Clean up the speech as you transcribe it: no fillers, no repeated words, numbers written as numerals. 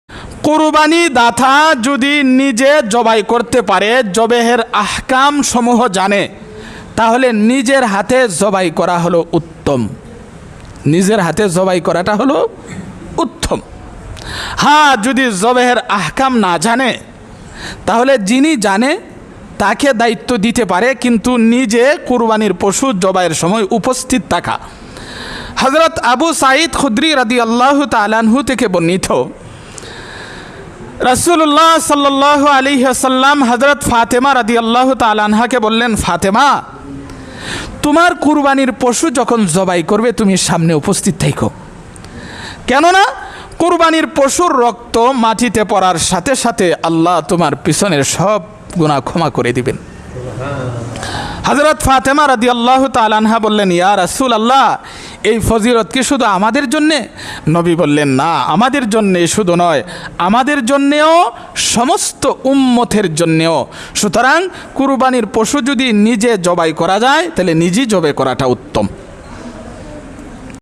কুরবানি দাতা যদি নিজে জবাই করতে পারে, জবেহের আহকাম সমূহ জানে, তাহলে নিজের হাতে জবাই করা হলো উত্তম। নিজের হাতে জবাই করাটা হলো উত্তম। হ্যাঁ, যদি জবেহের আহকাম না জানে, তাহলে যিনি জানে তাকে দায়িত্ব দিতে পারে, কিন্তু নিজে কুরবানির পশু জবাইয়ের সময় উপস্থিত থাকা। হযরত আবু সাঈদ খুদরি রাদিয়াল্লাহু তাআলা আনহু থেকে বর্ণিত, রাসূলুল্লাহ সাল্লাল্লাহু আলাইহি ওয়াসাল্লাম হযরত ফাতেমা রাদিয়াল্লাহু তাআলা আনহাকে বললেন, ফাতেমা, তোমার কুরবানির পশু যখন জবাই করবে তুমি সামনে উপস্থিত থেকো, কেননা কুরবানির পশুর রক্ত মাটিতে পড়ার সাথে সাথে আল্লাহ তোমার পিছনের সব গুনাহ ক্ষমা করে দিবেন। হযরত ফাতেমা রাদিয়াল্লাহু তাআলা আনহা বললেন, ইয়া রাসূলুল্লাহ, এই ফজিলত কি শুধু আমাদের জন্যে? নবী বললেন, না, আমাদের জন্যে শুধু নয়, আমাদের জন্যেও, সমস্ত উম্মতের জন্যেও। সুতরাং কুরবানির পশু যদি নিজে জবাই করা যায়, তাহলে নিজেই জবাই করাটা উত্তম।